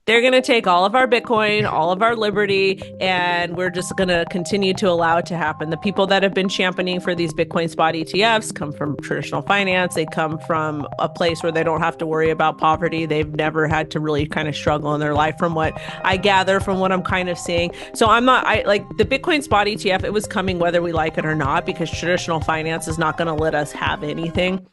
They're going to take all of our Bitcoin, all of our liberty, and we're just going to continue to allow it to happen. The people that have been championing for these Bitcoin spot ETFs come from traditional finance. They come from a place where they don't have to worry about poverty. They've never had to really kind of struggle in their life, from what I gather, from what I'm kind of seeing. So I like the Bitcoin spot ETF, it was coming whether we like it or not, because traditional finance is not going to let us have anything.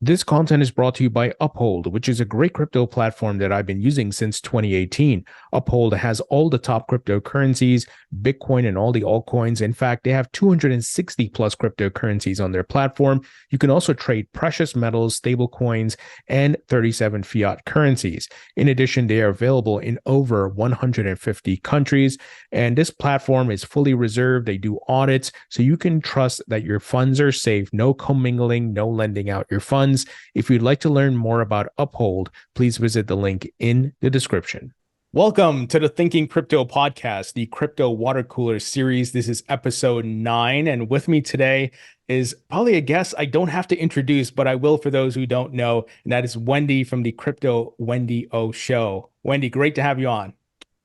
This content is brought to you by Uphold, which is a great crypto platform that I've been using since 2018. Uphold has all the top cryptocurrencies, Bitcoin and all the altcoins. In fact, they have 260 plus cryptocurrencies on their platform. You can also trade precious metals, stablecoins, and 37 fiat currencies. In addition, they are available in over 150 countries. And this platform is fully reserved. They do audits, so you can trust that your funds are safe, no commingling, no lending out your funds. If you'd like to learn more about Uphold, please visit the link in the description. Welcome to the Thinking Crypto podcast, the Crypto Water Cooler series. This is episode 9, and with me today is probably a guest I don't have to introduce, but I will for those who don't know, and that is Wendy from the Crypto Wendy O Show. Wendy, great to have you on.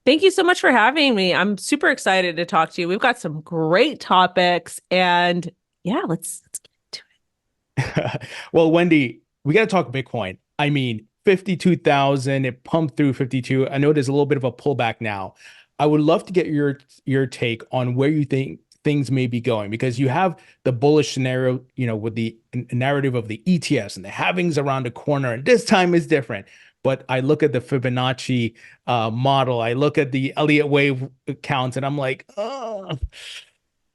Thank you so much for having me. I'm super excited to talk to you. We've got some great topics, and yeah, let's get into it. Well, Wendy, we got to talk Bitcoin. I mean, 52,000, it pumped through 52. I know there's a little bit of a pullback now. I would love to get your take on where you think things may be going, because you have the bullish scenario, with the narrative of the ETFs and the halvings around the corner, and this time is different. But I look at the Fibonacci model, I look at the Elliott wave counts, and I'm like, oh,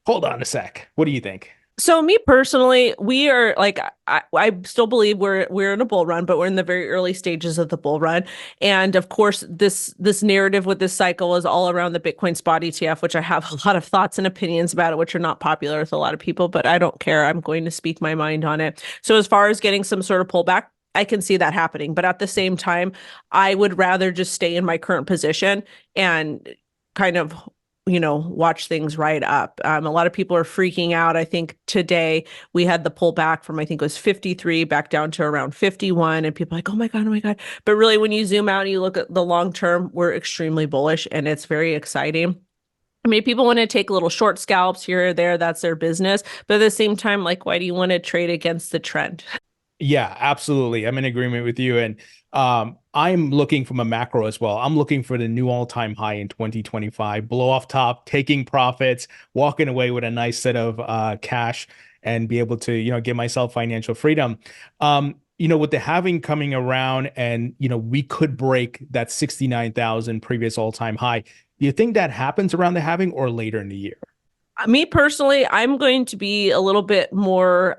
hold on a sec. What do you think? So me personally, we are like, I still believe we're in a bull run, but we're in the very early stages of the bull run. And of course, this narrative with this cycle is all around the Bitcoin spot ETF, which I have a lot of thoughts and opinions about it, which are not popular with a lot of people, but I don't care. I'm going to speak my mind on it. So as far as getting some sort of pullback, I can see that happening. But at the same time, I would rather just stay in my current position and kind of watch things right up. A lot of people are freaking out. I think today we had the pullback from, I think it was 53 back down to around 51. And people are like, oh my God, oh my God. But really, when you zoom out and you look at the long term, we're extremely bullish and it's very exciting. I mean, people want to take little short scalps here or there. That's their business. But at the same time, like, why do you want to trade against the trend? Yeah, absolutely. I'm in agreement with you. And I'm looking from a macro as well. I'm looking for the new all-time high in 2025, blow off top, taking profits, walking away with a nice set of cash, and be able to, give myself financial freedom. With the halving coming around, and, we could break that 69,000 previous all-time high. Do you think that happens around the halving or later in the year? Me personally, I'm going to be a little bit more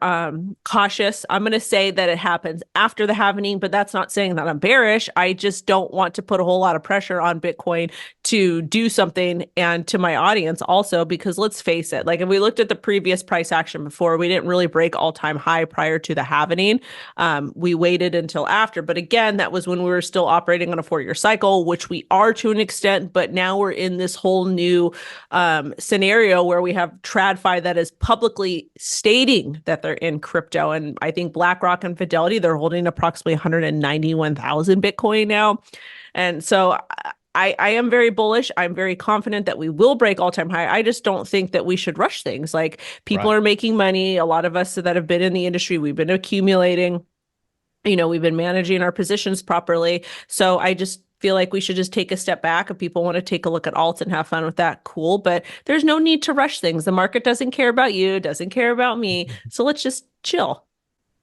cautious. I'm going to say that it happens after the halving, but that's not saying that I'm bearish. I just don't want to put a whole lot of pressure on Bitcoin to do something, and to my audience also, because let's face it, like if we looked at the previous price action before, we didn't really break all-time high prior to the halving. We waited until after, but again, that was when we were still operating on a 4-year cycle, which we are to an extent, but now we're in this whole new scenario where we have TradFi that is publicly stating that they're in crypto. And I think BlackRock and Fidelity, they're holding approximately 191,000 Bitcoin now. And so I am very bullish. I'm very confident that we will break all-time high. I just don't think that we should rush things. Like, people are making money. A lot of us that have been in the industry, we've been accumulating, we've been managing our positions properly. So I just feel like we should just take a step back. If people want to take a look at alts and have fun with that, cool. But there's no need to rush things. The market doesn't care about you, doesn't care about me. So let's just chill.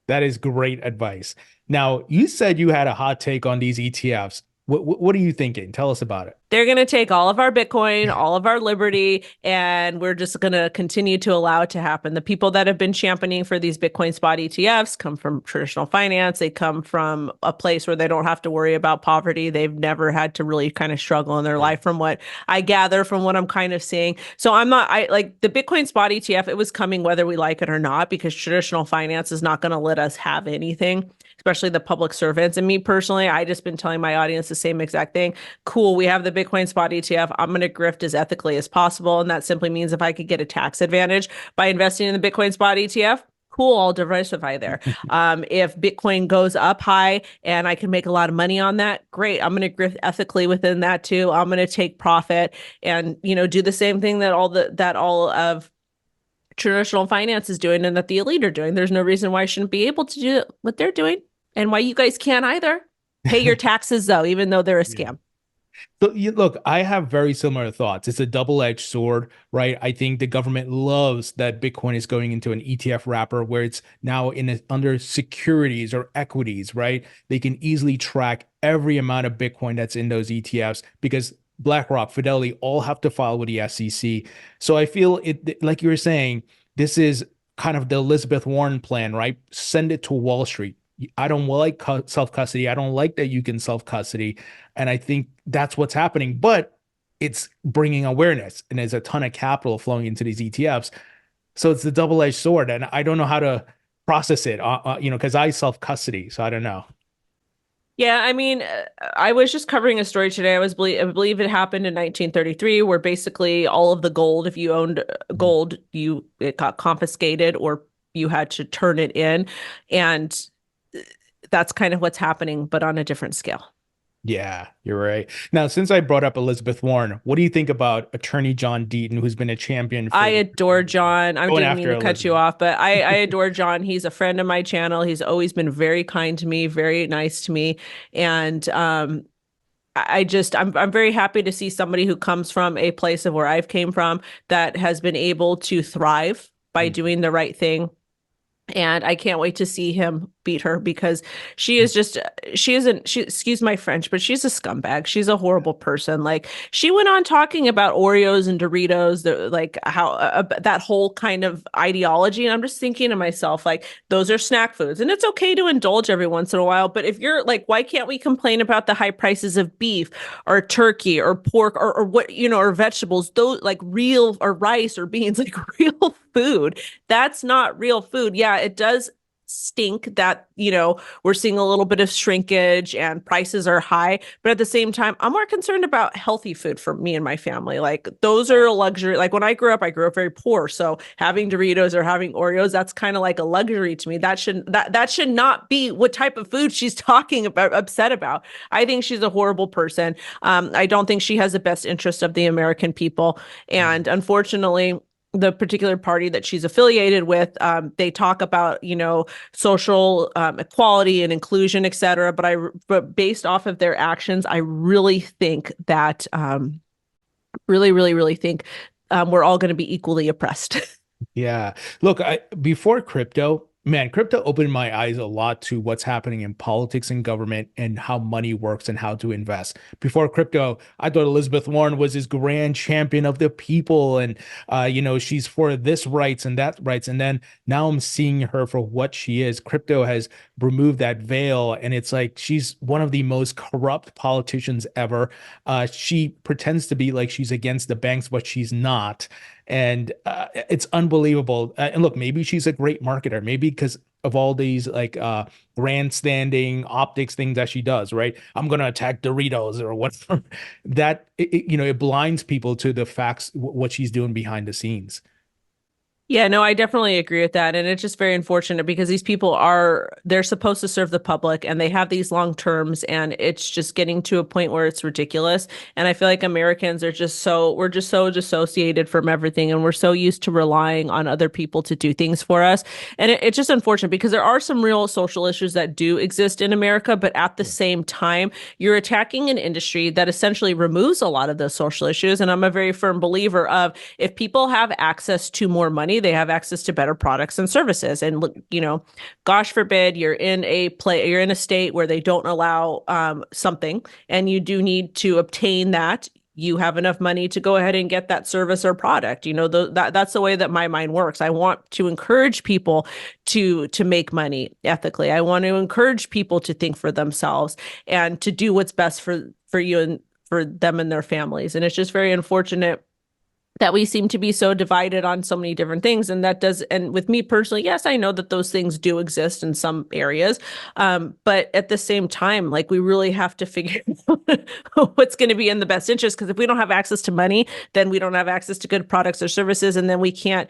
That is great advice. Now, you said you had a hot take on these ETFs. What are you thinking? Tell us about it. They're going to take all of our Bitcoin, all of our liberty, and we're just going to continue to allow it to happen. The people that have been championing for these Bitcoin spot ETFs come from traditional finance. They come from a place where they don't have to worry about poverty. They've never had to really kind of struggle in their life, from what I gather, from what I'm kind of seeing. So I like the Bitcoin spot ETF, it was coming whether we like it or not, because traditional finance is not going to let us have anything, especially the public servants. And me personally, I just been telling my audience the same exact thing. Cool, we have the Bitcoin spot ETF. I'm going to grift as ethically as possible. And that simply means if I could get a tax advantage by investing in the Bitcoin spot ETF, cool, I'll diversify there. If Bitcoin goes up high and I can make a lot of money on that, great. I'm going to grift ethically within that too. I'm going to take profit and, do the same thing that all of traditional finance is doing and that the elite are doing. There's no reason why I shouldn't be able to do what they're doing and why you guys can't either. Pay your taxes though, even though they're a Yeah. scam. So look, I have very similar thoughts. It's a double-edged sword, right? I think the government loves that Bitcoin is going into an ETF wrapper where it's now under securities or equities, right? They can easily track every amount of Bitcoin that's in those ETFs because BlackRock, Fidelity all have to file with the SEC. So I feel it, like you were saying, this is kind of the Elizabeth Warren plan, right? Send it to Wall Street. I don't like self-custody. I don't like that you can self-custody. And I think that's what's happening, but it's bringing awareness and there's a ton of capital flowing into these ETFs. So it's the double-edged sword. And I don't know how to process it, because I self-custody. So I don't know. Yeah, I mean, I was just covering a story today. I believe it happened in 1933, where basically all of the gold, if you owned gold, it got confiscated or you had to turn it in, and that's kind of what's happening, but on a different scale. Yeah, you're right. Now, since I brought up Elizabeth Warren, what do you think about Attorney John Deaton, who's been a champion I for adore John. I going didn't mean after to cut you Elizabeth? off, but I adore John. He's a friend of my channel. He's always been very kind to me, very nice to me, and I'm very happy to see somebody who comes from a place of where I've came from that has been able to thrive by Mm. doing the right thing. And I can't wait to see him beat her because excuse my French, but she's a scumbag. She's a horrible person. Like she went on talking about Oreos and Doritos, like how that whole kind of ideology. And I'm just thinking to myself, like, those are snack foods and it's okay to indulge every once in a while. But if you're like, why can't we complain about the high prices of beef or turkey or pork or what, or vegetables, those like real or rice or beans, like real food? That's not real food. Yeah, it does stink that, we're seeing a little bit of shrinkage and prices are high. But at the same time, I'm more concerned about healthy food for me and my family. Like those are a luxury. Like when I grew up very poor. So having Doritos or having Oreos, that's kind of like a luxury to me. That should not be what type of food she's talking about, upset about. I think she's a horrible person. I don't think she has the best interest of the American people. And unfortunately, the particular party that she's affiliated with, they talk about, social equality and inclusion, et cetera. But based off of their actions, I really think that, really think we're all going to be equally oppressed. Yeah. Look, before crypto, man, crypto opened my eyes a lot to what's happening in politics and government and how money works and how to invest. Before crypto, I thought Elizabeth Warren was this grand champion of the people and she's for this rights and that rights. And then now I'm seeing her for what she is. Crypto has removed that veil and it's like she's one of the most corrupt politicians ever. She pretends to be like she's against the banks, but she's not. And it's unbelievable. And look, maybe she's a great marketer, maybe because of all these like grandstanding optics things that she does, right? I'm gonna attack Doritos or whatever. That it blinds people to the facts, what she's doing behind the scenes. Yeah, no, I definitely agree with that. And it's just very unfortunate because these people they're supposed to serve the public and they have these long terms and it's just getting to a point where it's ridiculous. And I feel like Americans we're just so dissociated from everything and we're so used to relying on other people to do things for us. And it's just unfortunate because there are some real social issues that do exist in America, but at the same time, you're attacking an industry that essentially removes a lot of those social issues. And I'm a very firm believer of if people have access to more money, they have access to better products and services. And gosh forbid you're in a state where they don't allow something, and you do need to obtain that. You have enough money to go ahead and get that service or product. That's the way that my mind works. I want to encourage people to make money ethically. I want to encourage people to think for themselves and to do what's best for you and for them and their families. And it's just very unfortunate that we seem to be so divided on so many different things. And that does, and with me personally, yes, I know that those things do exist in some areas. But at the same time, like we really have to figure out what's going to be in the best interest. Because if we don't have access to money, then we don't have access to good products or services. And then we can't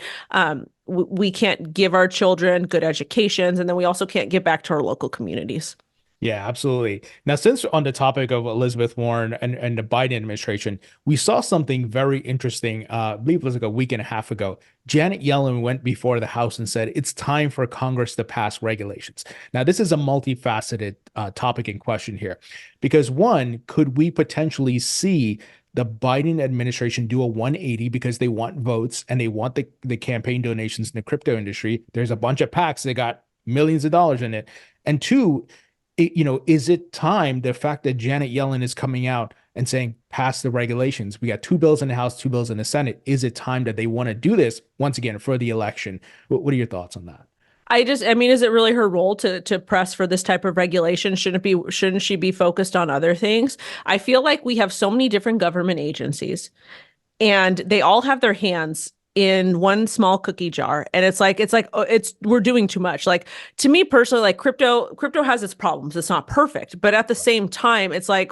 give our children good educations. And then we also can't give back to our local communities. Yeah, absolutely. Now, since on the topic of Elizabeth Warren and the Biden administration, we saw something very interesting. I believe it was like a week and a half ago. Janet Yellen went before the House and said it's time for Congress to pass regulations. Now, this is a multifaceted topic in question here, because one, could we potentially see the Biden administration do a 180 because they want votes and they want the campaign donations in the crypto industry? There's a bunch of PACs that got millions of dollars in it. And two, is it time, the fact that Janet Yellen is coming out and saying, pass the regulations? We got 2 bills in the House, 2 bills in the Senate. Is it time that they want to do this once again for the election? What are your thoughts on that? I mean, is it really her role to press for this type of regulation? Shouldn't she be focused on other things? I feel like we have so many different government agencies and they all have their hands in one small cookie jar, and we're doing too much. Like, to me personally, like crypto has its problems. It's not perfect, but at the same time, it's like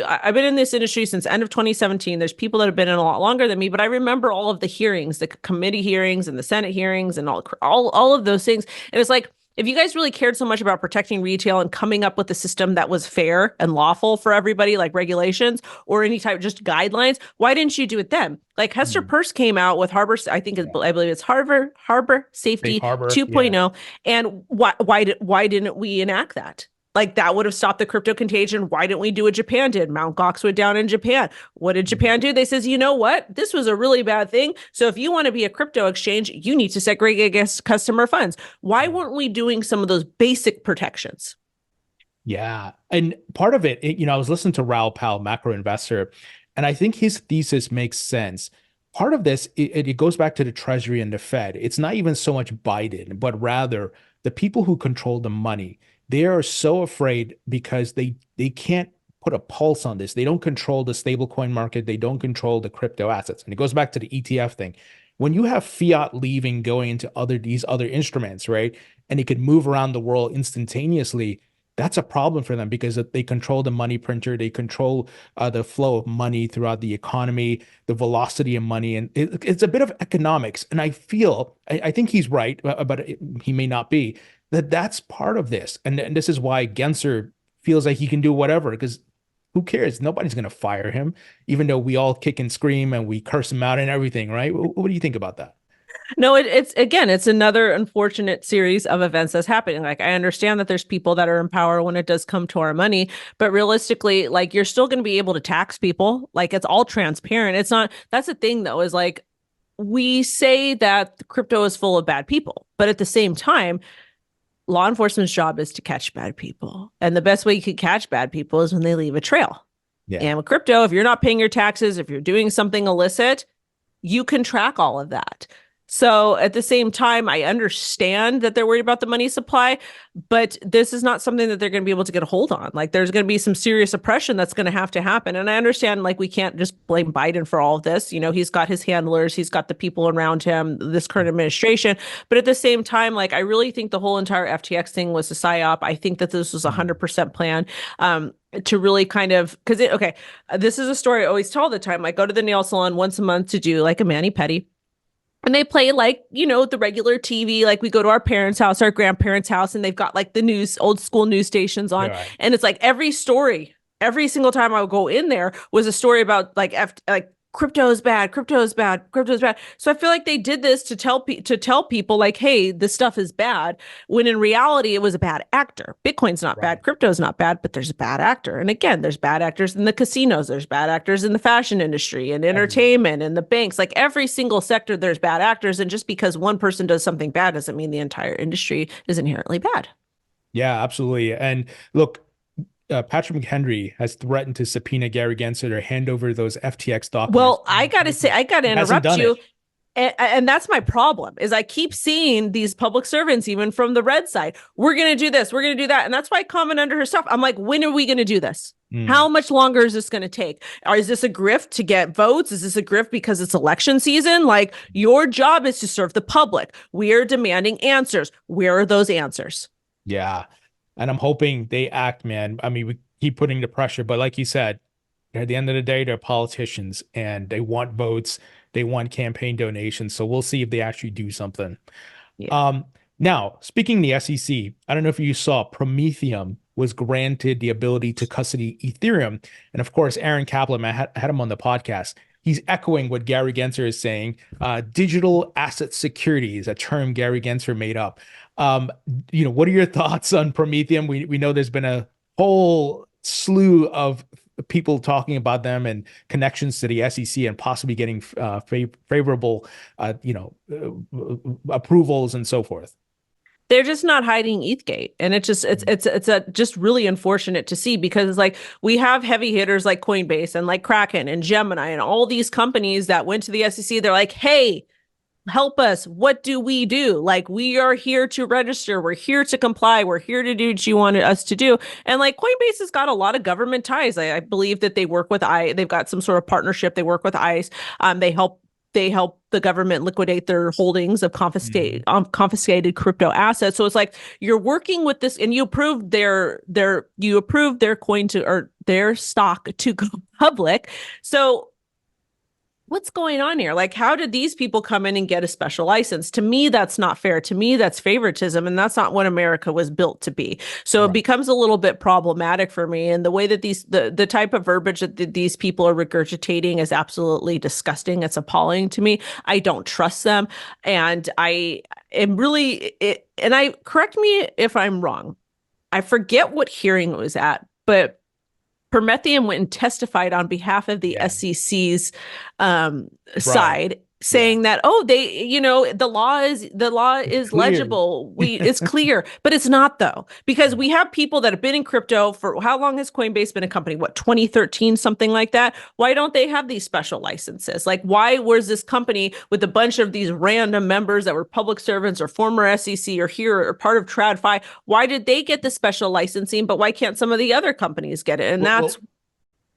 I've been in this industry since end of 2017. There's people that have been in a lot longer than me, but I remember all of the hearings, the committee hearings and the Senate hearings and all of those things. And it's like, if you guys really cared so much about protecting retail and coming up with a system that was fair and lawful for everybody, like regulations or any type, just guidelines, why didn't you do it then? Like Hester Peirce came out with Harbor, I believe it's Harbor Safety Harbor, 2.0. And why didn't we enact that? Like that would have stopped the crypto contagion. Why didn't we do what Japan did? Mount Gox went down in Japan. What did Japan do? They says, you know what? This was a really bad thing. So if you want to be a crypto exchange, you need to segregate against customer funds. Why weren't we doing some of those basic protections? Yeah. And part of it, I was listening to Raoul Pal, macro investor, and I think his thesis makes sense. Part of this, it goes back to the Treasury and the Fed. It's not even so much Biden, but rather the people who control the money. They are so afraid because they can't put a pulse on this. They don't control the stablecoin market. They don't control the crypto assets. And it goes back to the ETF thing. When you have fiat leaving, going into these other instruments, right? And it could move around the world instantaneously. That's a problem for them because they control the money printer. They control the flow of money throughout the economy, the velocity of money. And it's a bit of economics. And I think he's right, but he may not be. That's part of this. And this is why Gensler feels like he can do whatever, because who cares? Nobody's going to fire him, even though we all kick and scream and we curse him out and everything, right? What do you think about that? No, it's another unfortunate series of events that's happening. Like, I understand that there's people that are in power when it does come to our money, but realistically, like, you're still going to be able to tax people. Like, it's all transparent. It's not, that's the thing though, is like, we say that crypto is full of bad people, but at the same time, law enforcement's job is to catch bad people. And the best way you can catch bad people is when they leave a trail. Yeah. And with crypto, if you're not paying your taxes, if you're doing something illicit, you can track all of that. So at the same time, I understand that they're worried about the money supply, but this is not something that they're going to be able to get a hold on. Like, there's going to be some serious oppression that's going to have to happen. And I understand, like, we can't just blame Biden for all of this. You know, he's got his handlers, he's got the people around him, this current administration. But at the same time, like, I really think the whole entire FTX thing was a psyop. I think that this was 100% planned. To really kind of, this is a story I always tell all the time. I go to the nail salon once a month to do like a mani-pedi. And they play like, you know, the regular TV, like we go to our parents' house, our grandparents' house, and they've got like the old school news stations on. Yeah. And it's like every story, every single time I would go in there was a story about like crypto is bad, crypto is bad, crypto is bad. So I feel like they did this to tell people like, hey, this stuff is bad, when in reality it was a bad actor. Bitcoin's not bad, crypto's not bad, but there's a bad actor. And again, there's bad actors in the casinos, there's bad actors in the fashion industry and entertainment and the banks. Like every single sector, there's bad actors. And just because one person does something bad doesn't mean the entire industry is inherently bad. Yeah, absolutely. And look, Patrick McHenry has threatened to subpoena Gary Gensler to hand over those FTX documents. Well, I got to interrupt you. And that's my problem, is I keep seeing these public servants, even from the red side, we're going to do this, we're going to do that. And that's why I comment under her stuff. I'm like, when are we going to do this? Mm. How much longer is this going to take? Or is this a grift to get votes? Is this a grift because it's election season? Like, your job is to serve the public. We are demanding answers. Where are those answers? Yeah. And I'm hoping they act, man. I mean, we keep putting the pressure, but like you said, at the end of the day, they're politicians and they want votes, they want campaign donations. So we'll see if they actually do something. Yeah. Um, Now, speaking of the SEC, I don't know if you saw Prometheum was granted the ability to custody Ethereum. And of course, Aaron Kaplan, I had him on the podcast. He's echoing what Gary Gensler is saying. Digital asset security is a term Gary Gensler made up. What are your thoughts on Prometheum? We know there's been a whole slew of people talking about them and connections to the SEC and possibly getting favorable, approvals and so forth. They're just not hiding ETHgate, and it's just really unfortunate to see, because it's like, we have heavy hitters like Coinbase and like Kraken and Gemini and all these companies that went to the SEC. They're like, hey, help us. What do we do? Like, we are here to register. We're here to comply. We're here to do what you wanted us to do. And like, Coinbase has got a lot of government ties. I believe that they work with they've got some sort of partnership. They work with ICE. They help the government liquidate their holdings of confiscated crypto assets. So it's like, you're working with this, and you approved their coin to, or their stock to go public. So what's going on here? Like, how did these people come in and get a special license? To me, that's not fair. To me, that's favoritism, and that's not what America was built to be. So It becomes a little bit problematic for me. And the way that the type of verbiage that these people are regurgitating is absolutely disgusting. It's appalling to me. I don't trust them. And I am really, correct me if I'm wrong. I forget what hearing it was at, but Prometheum went and testified on behalf of the SEC's side, saying that, the law is legible. It's clear, but it's not, though, because we have people that have been in crypto for, how long has Coinbase been a company? What, 2013, something like that? Why don't they have these special licenses? Like, why was this company with a bunch of these random members that were public servants or former SEC or here or part of TradFi? Why did they get the special licensing, but why can't some of the other companies get it? And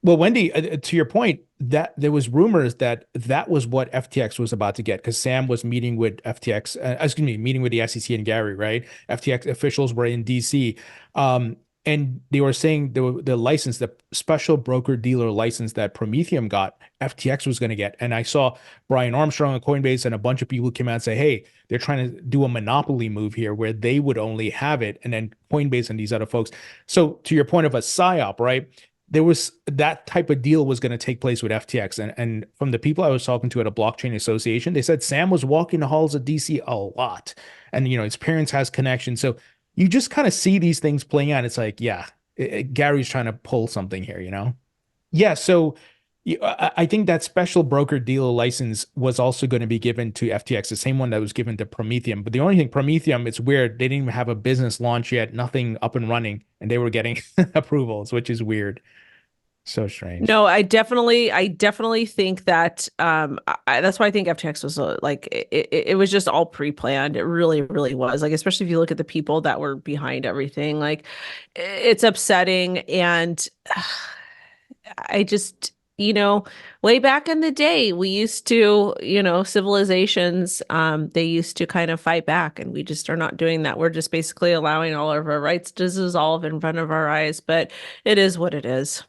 well, Wendy, to your point, that there was rumors that was what FTX was about to get, because Sam was meeting with FTX, meeting with the SEC and Gary, right? FTX officials were in DC, and they were saying the license, the special broker dealer license that Prometheum got, FTX was going to get. And I saw Brian Armstrong on Coinbase and a bunch of people came out and say, hey, they're trying to do a monopoly move here where they would only have it, and then Coinbase and these other folks. So to your point of a psyop, right? There was that type of deal was going to take place with FTX. And from the people I was talking to at a blockchain association, they said Sam was walking the halls of DC a lot. And, his parents has connections. So you just kind of see these things playing out. It's like, Gary's trying to pull something here, Yeah. So I think that special broker dealer license was also going to be given to FTX, the same one that was given to Prometheum. But the only thing, Prometheum, it's weird. They didn't even have a business launch yet, nothing up and running, and they were getting approvals, which is weird. So strange. No, I definitely think that that's why I think FTX was it was just all pre-planned. It really, really was. Like, especially if you look at the people that were behind everything, like, it's upsetting. And I just, way back in the day, we used to, civilizations, they used to kind of fight back, and we just are not doing that. We're just basically allowing all of our rights to dissolve in front of our eyes, but it is what it is.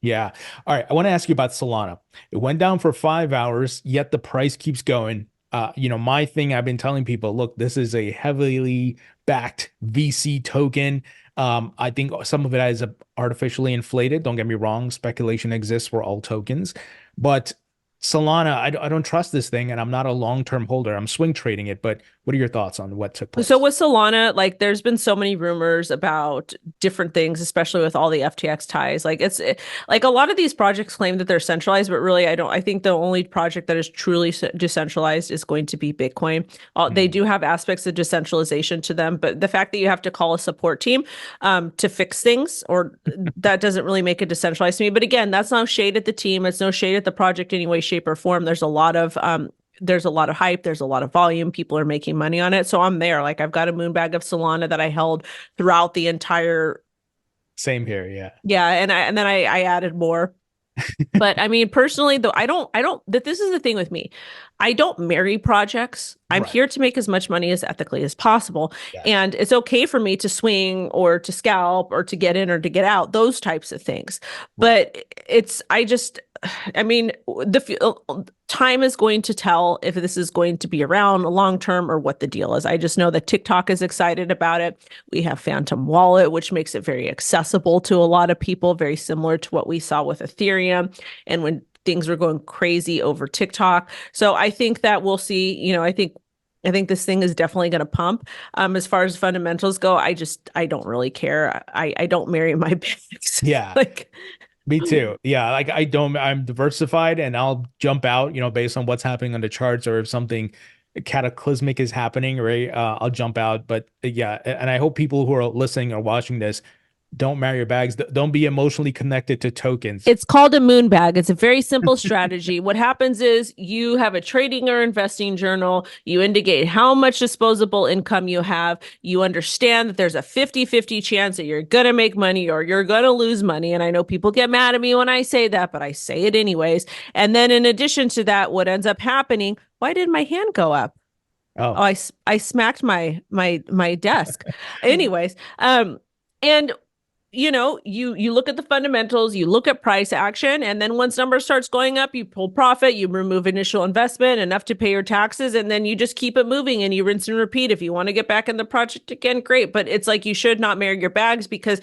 Yeah. All right. I want to ask you about Solana. It went down for 5 hours, yet the price keeps going. My thing, I've been telling people, look, this is a heavily backed VC token. I think some of it is artificially inflated. Don't get me wrong. Speculation exists for all tokens, but Solana, I don't trust this thing, and I'm not a long-term holder. I'm swing trading it, but what are your thoughts on what took place? So with Solana, like, there's been so many rumors about different things, especially with all the FTX ties. Like, like, a lot of these projects claim that they're centralized, but really, I think the only project that is truly decentralized is going to be Bitcoin. They do have aspects of decentralization to them, but the fact that you have to call a support team to fix things, or that doesn't really make it decentralized to me. But again, that's no shade at the team. It's no shade at the project in any way, shape, or form. There's a lot of hype. There's a lot of volume. People are making money on it. So I'm there. Like, I've got a moon bag of Solana that I held throughout the entire Same here. Yeah. Yeah, and then I added more. But I mean, personally, though, I don't, that this is the thing with me. I don't marry projects. I'm Right. here to make as much money as ethically as possible. Yes. And it's okay for me to swing or to scalp or to get in or to get out, those types of things. Right. But I just, I mean, time is going to tell if this is going to be around long term or what the deal is. I just know that TikTok is excited about it. We have Phantom Wallet, which makes it very accessible to a lot of people, very similar to what we saw with Ethereum and when things were going crazy over TikTok. So I think that we'll see, I think this thing is definitely going to pump. As far as fundamentals go, I don't really care. I don't marry my bags. Yeah. Like, Me too. Yeah, like I'm diversified and I'll jump out, based on what's happening on the charts or if something cataclysmic is happening, right? I'll jump out. But yeah, and I hope people who are listening or watching this don't marry your bags. Don't be emotionally connected to tokens. it's called a moon bag. It's a very simple strategy. What happens is you have a trading or investing journal. You indicate how much disposable income you have. You understand that there's a 50-50 chance that you're going to make money or you're going to lose money. And I know people get mad at me when I say that, but I say it anyways. And then in addition to that, what ends up happening, why did my hand go up? Oh, Oh, I smacked my desk. Anyways, and you look at the fundamentals, you look at price action, and then once numbers starts going up, you pull profit, you remove initial investment enough to pay your taxes, and then you just keep it moving and you rinse and repeat. If you want to get back in the project again, great. But it's like you should not marry your bags because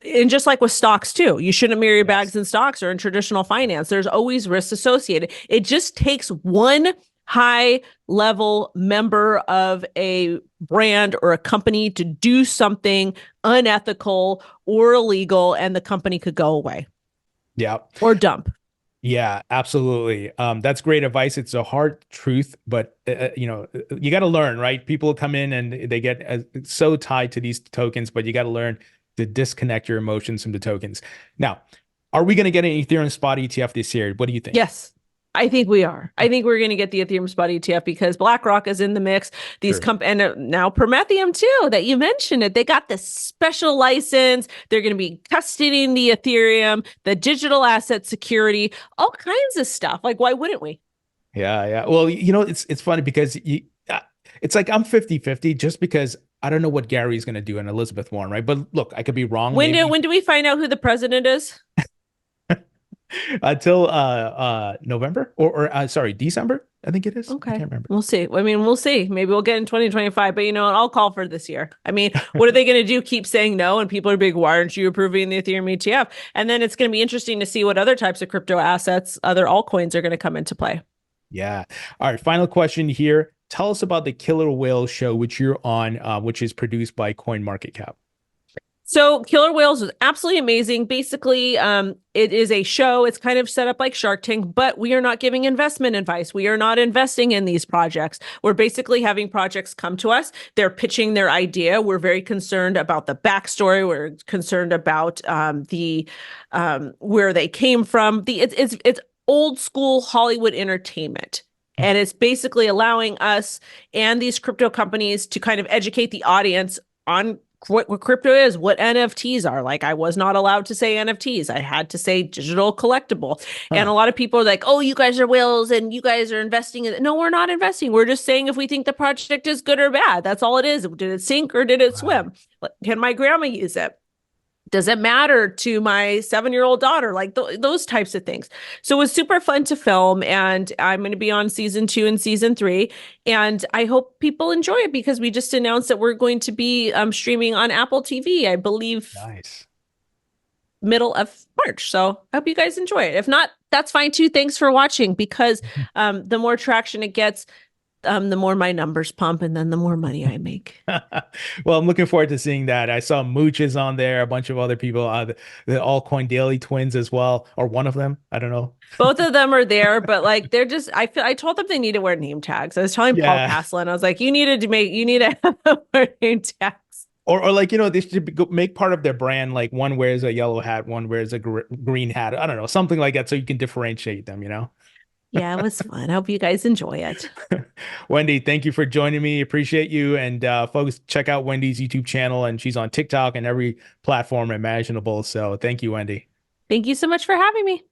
and just like with stocks too, you shouldn't marry your bags yes. in stocks or in traditional finance. There's always risks associated. It just takes one high level member of a brand or a company to do something unethical or illegal, and the company could go away Yeah. or dump. Yeah, absolutely. That's great advice. It's a hard truth, but you got to learn, right? People come in and they get so tied to these tokens, but you got to learn to disconnect your emotions from the tokens. Now, are we going to get an Ethereum spot ETF this year? What do you think? Yes. I think we are. I think we're going to get the Ethereum spot ETF because BlackRock is in the mix. These True. and now Prometheum too, that you mentioned it. They got this special license. They're going to be custodying the Ethereum, the digital asset security, all kinds of stuff. Like, why wouldn't we? Yeah, yeah. Well, it's funny because it's like I'm 50-50 just because I don't know what Gary's going to do and Elizabeth Warren, right? But look, I could be wrong. Maybe When do we find out who the president is? until November or sorry, December, I think it is. I Okay. can't remember. We'll see. I mean, we'll see. Maybe we'll get in 2025, but I'll call for this year. I mean, what are they going to do? Keep saying no? And people are big, why aren't you approving the Ethereum ETF? And then it's going to be interesting to see what other types of crypto assets, other altcoins are going to come into play. Yeah. All right. Final question here. Tell us about the Killer Whale show, which you're on, which is produced by CoinMarketCap. So Killer Whales is absolutely amazing. Basically, it is a show. It's kind of set up like Shark Tank, but we are not giving investment advice. We are not investing in these projects. We're basically having projects come to us. They're pitching their idea. We're very concerned about the backstory. We're concerned about the where they came from. It's old school Hollywood entertainment. And it's basically allowing us and these crypto companies to kind of educate the audience on what crypto is, what NFTs are. Like, I was not allowed to say NFTs. I had to say digital collectible. And a lot of people are like, oh, you guys are whales and you guys are investing in it. No, we're not investing. We're just saying if we think the project is good or bad. That's all it is. Did it sink or did it swim? Can my grandma use it? Does it matter to my 7-year-old daughter? Like those types of things. So it was super fun to film, and I'm going to be on season 2 and season 3. And I hope people enjoy it because we just announced that we're going to be streaming on Apple TV, I believe, Nice. middle of March. So I hope you guys enjoy it. If not, that's fine too. Thanks for watching because the more traction it gets, the more my numbers pump and then the more money I make. Well, I'm looking forward to seeing that. I saw Mooch is on there, a bunch of other people, the Altcoin Daily twins as well, or one of them. I don't know. Both of them are there, but like they're just I told them they need to wear name tags. I was telling Paul Yeah. Caslin, I was like, you need to have them wear name tags. Or like, they should make part of their brand. Like one wears a yellow hat, one wears a green hat. I don't know, something like that. So you can differentiate them. Yeah, it was fun. I hope you guys enjoy it. Wendy, thank you for joining me. Appreciate you. And folks, check out Wendy's YouTube channel, and she's on TikTok and every platform imaginable. So thank you, Wendy. Thank you so much for having me.